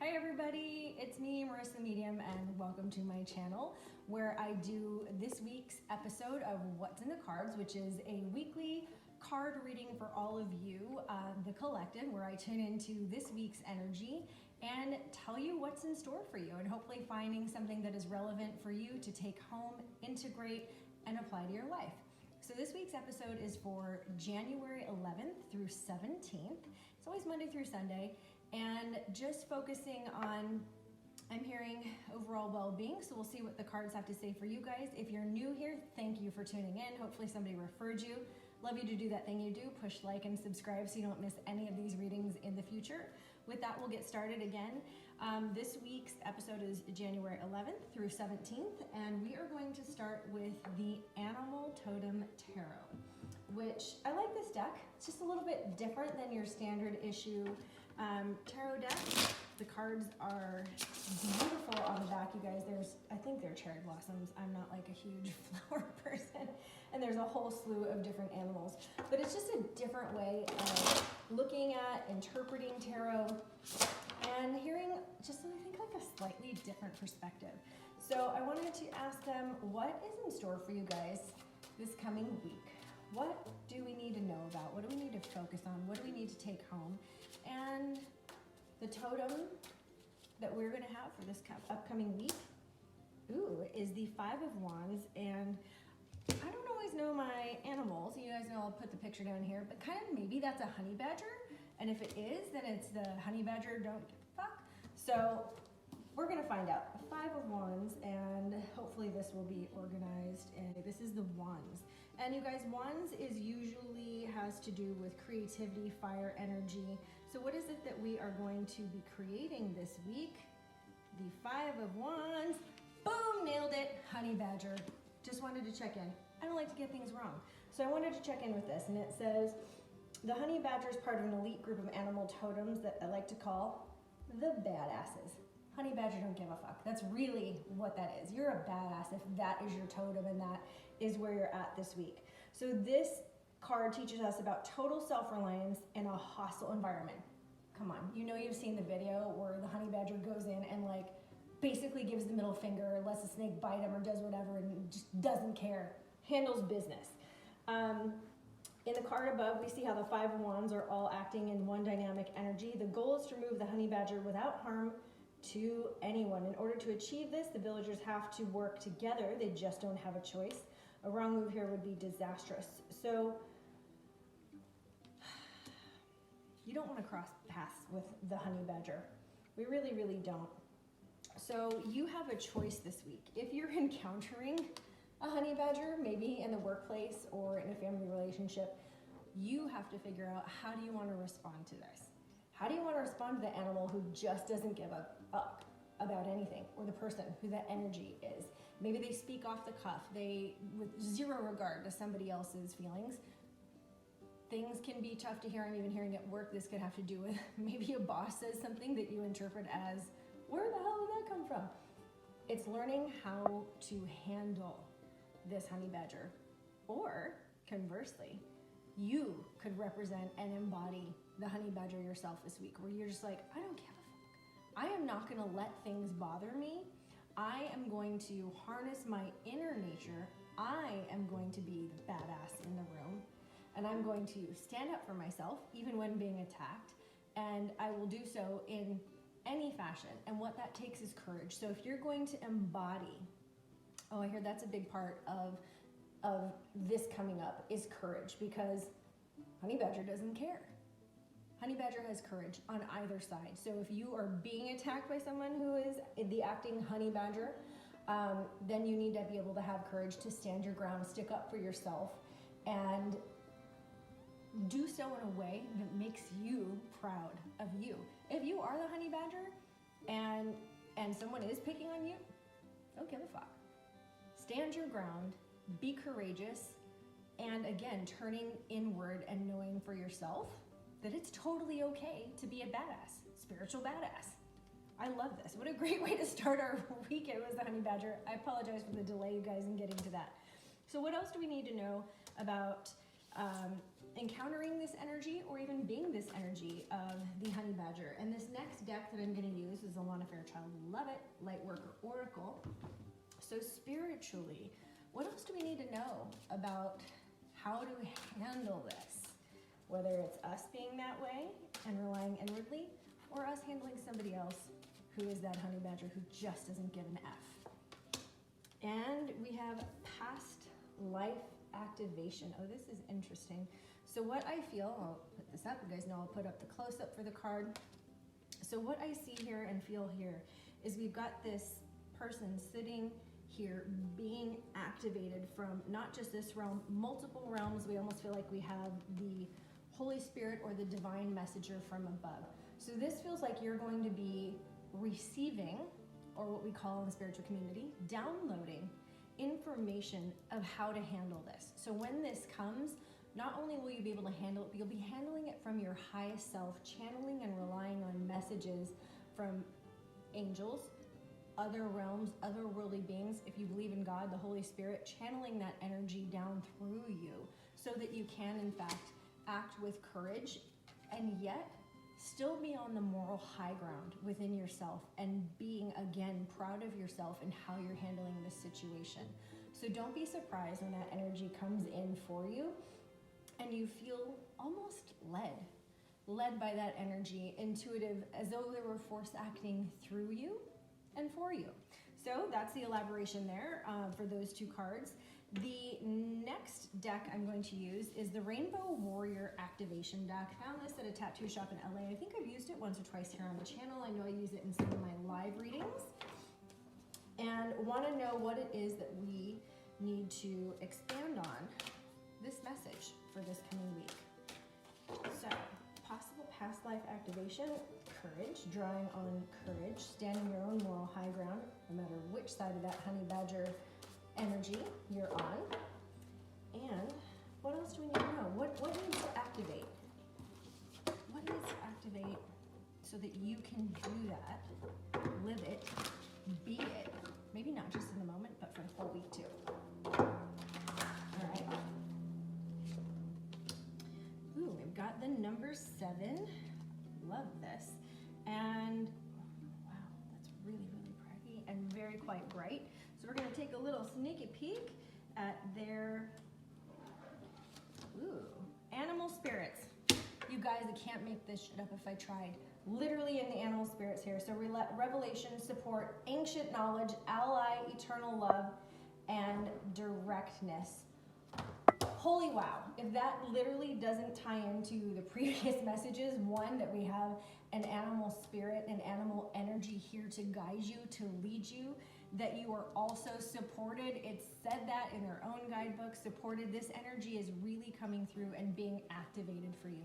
Hi everybody, it's me, Marissa the Medium, and welcome to my channel where I do this week's episode of What's in the Cards, which is a weekly card reading for all of you, the collective, where I tune into this week's energy and tell you what's in store for you and hopefully finding something that is relevant for you to take home, integrate, and apply to your life. So this week's episode is for January 11th through 17th. It's always Monday through Sunday, and just focusing on, I'm hearing overall well-being, so we'll see what the cards have to say for you guys. If you're new here, thank you for tuning in. Hopefully somebody referred you. Love you to do that thing you do, push like and subscribe so you don't miss any of these readings in the future. With that, we'll get started again. This week's episode is January 11th through 17th, and we are going to start with the Animal Totem Tarot, which I like this deck. It's just a little bit different than your standard issue tarot deck. The cards are beautiful on the back, you guys. I think they're cherry blossoms. I'm not like a huge flower person. And there's a whole slew of different animals. But it's just a different way of looking at, interpreting tarot, and hearing just, I think, like a slightly different perspective. So I wanted to ask them, what is in store for you guys this coming week? What do we need to know about? What do we need to focus on? What do we need to take home? And the totem that we're going to have for this upcoming week, is the Five of Wands. And I don't always know my animals. You guys know I'll put the picture down here, but kind of maybe that's a honey badger. And if it is, then it's the honey badger don't give a fuck. So we're going to find out. The Five of Wands, and hopefully this will be organized. And this is the Wands. And you guys, Wands is usually has to do with creativity, fire energy. So what is it that we are going to be creating this week? The Five of Wands. Boom, nailed it. Honey badger. Just wanted to check in. I don't like to get things wrong. So I wanted to check in with this, and it says, the honey badger is part of an elite group of animal totems that I like to call the badasses. Honey badger don't give a fuck. That's really what that is. You're a badass if that is your totem and that is where you're at this week. So this card teaches us about total self-reliance in a hostile environment. Come on, you know you've seen the video where the honey badger goes in and like basically gives the middle finger, lets the snake bite him or does whatever and just doesn't care, handles business. In the card above, we see how the Five of Wands are all acting in one dynamic energy. The goal is to remove the honey badger without harm to anyone. In order to achieve this, the villagers have to work together. They just don't have a choice. A wrong move here would be disastrous. So you don't want to cross paths with the honey badger. We really, really don't. So you have a choice this week. If you're encountering a honey badger, maybe in the workplace or in a family relationship, you have to figure out, how do you want to respond to this? How do you want to respond to the animal who just doesn't give a fuck about anything, or the person who that energy is? Maybe they speak off the cuff, with zero regard to somebody else's feelings. Things can be tough to hear. I'm even hearing at work, this could have to do with maybe a boss says something that you interpret as, where the hell did that come from? It's learning how to handle this honey badger. Or conversely, you could represent and embody the honey badger yourself this week, where you're just like, I don't give a fuck. I am not going to let things bother me. I am going to harness my inner nature. I am going to be the badass in the room, and I'm going to stand up for myself even when being attacked, and I will do so in any fashion. And what that takes is courage. So if you're going to embody, I hear that's a big part of this coming up, is courage, because honey badger doesn't care. Honey badger has courage on either side. So if you are being attacked by someone who is the acting honey badger, then you need to be able to have courage to stand your ground, stick up for yourself, and do so in a way that makes you proud of you. If you are the honey badger and someone is picking on you, don't give a fuck. Stand your ground, be courageous, and again, turning inward and knowing for yourself that it's totally okay to be a badass, spiritual badass. I love this. What a great way to start our weekend was the honey badger. I apologize for the delay, you guys, in getting to that. So what else do we need to know about encountering this energy or even being this energy of the honey badger. And this next deck that I'm going to use is ALANNA FAIRCHILD. Love it. Lightworker Oracle. So spiritually, what else do we need to know about how to handle this? Whether it's us being that way and relying inwardly, or us handling somebody else who is that honey badger who just doesn't give an F. And we have past life activation. Oh, this is interesting. So what I feel, I'll put this up, you guys know I'll put up the close-up for the card. So what I see here and feel here is we've got this person sitting here being activated from not just this realm, multiple realms. We almost feel like we have the Holy Spirit or the divine messenger from above. So this feels like you're going to be receiving, or what we call in the spiritual community, downloading information of how to handle this. So when this comes, not only will you be able to handle it, but you'll be handling it from your highest self, channeling and relying on messages from angels, other realms, otherworldly beings. If you believe in God, the Holy Spirit, channeling that energy down through you so that you can, in fact, act with courage and yet still be on the moral high ground within yourself and being, again, proud of yourself and how you're handling this situation. So don't be surprised when that energy comes in for you and you feel almost led by that energy, intuitive, as though there were force acting through you and for you. So that's the elaboration there for those two cards. The next deck I'm going to use is the Rainbow Warrior Activation deck. Found this at a tattoo shop in LA. I think I've used it once or twice here on the channel. I know I use it in some of my live readings. And want to know what it is that we need to expand on this message for this coming week. So, possible past life activation, courage, drawing on courage, standing your own moral high ground, no matter which side of that honey badger energy you're on. And what else do we need to know? What needs to activate? What needs to activate so that you can do that, live it, be it, maybe not just in the moment, but for the whole week too. All right. Ooh, we've got the number 7. Love this. And wow, that's really, really pretty and very quite bright. So we're going to take a little sneaky peek at their animal spirits. You guys, I can't make this shit up if I tried. Literally in the animal spirits here. So revelation, support, ancient knowledge, ally, eternal love, and directness. Holy wow. If that literally doesn't tie into the previous messages, one, that we have an animal spirit, an animal energy here to guide you, to lead you, that you are also supported. It said that in their own guidebook, supported. This energy is really coming through and being activated for you.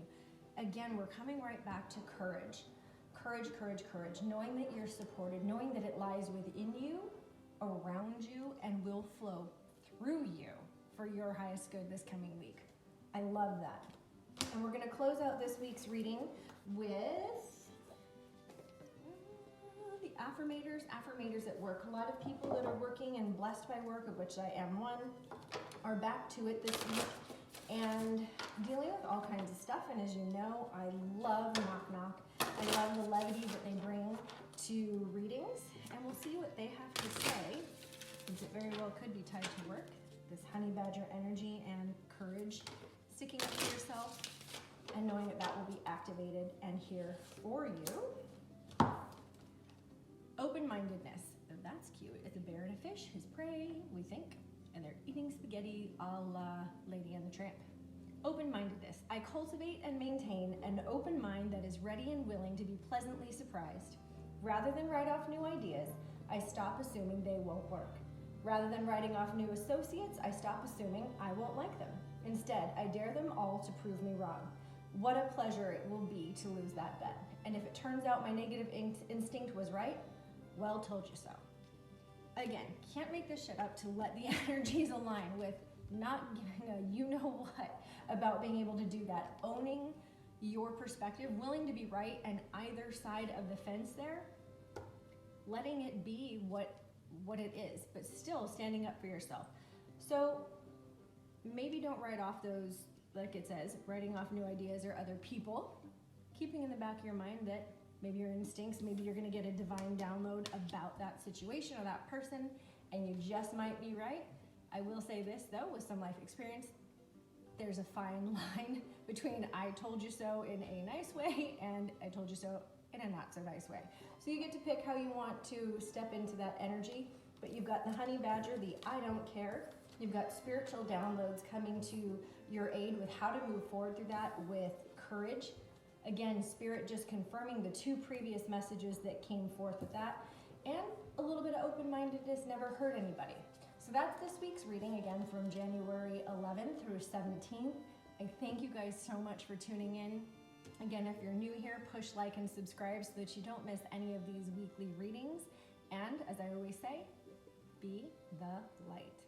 Again, we're coming right back to courage. Courage, courage, courage. Knowing that you're supported, knowing that it lies within you, around you, and will flow through you for your highest good this coming week. I love that. And we're going to close out this week's reading with the affirmators at work. A lot of people that are working and blessed by work, of which I am one, are back to it this week and dealing with all kinds of stuff. And as you know, I love knock knock. I love the levity that they bring to readings, and we'll see what they have to say, since it very well could be tied to work. This honey badger energy and courage, sticking up for yourself and knowing that that will be activated and here for you. Open-mindedness. Oh, that's cute. It's a bear and a fish who's prey, we think, and they're eating spaghetti a la Lady and the Tramp. Open-mindedness. I cultivate and maintain an open mind that is ready and willing to be pleasantly surprised. Rather than write off new ideas, I stop assuming they won't work. Rather than writing off new associates, I stop assuming I won't like them. Instead, I dare them all to prove me wrong. What a pleasure it will be to lose that bet. And if it turns out my negative instinct was right, well, told you so. Again, can't make this shit up to let the energies align with not giving a you-know-what about being able to do that. Owning your perspective, willing to be right on either side of the fence there, letting it be what it is, but still standing up for yourself. So maybe don't write off those like it says, writing off new ideas or other people, keeping in the back of your mind that maybe your instincts, maybe you're gonna get a divine download about that situation or that person, and you just might be right. I will say this though, with some life experience, there's a fine line between I told you so in a nice way and I told you so in a not so nice way. So you get to pick how you want to step into that energy, but you've got the honey badger, the I don't care. You've got spiritual downloads coming to your aid with how to move forward through that with courage. Again, spirit just confirming the 2 previous messages that came forth with that, and a little bit of open-mindedness never hurt anybody. So that's this week's reading, again, from January 11th through 17th. I thank you guys so much for tuning in. Again, if you're new here, push like and subscribe so that you don't miss any of these weekly readings. And as I always say, be the light.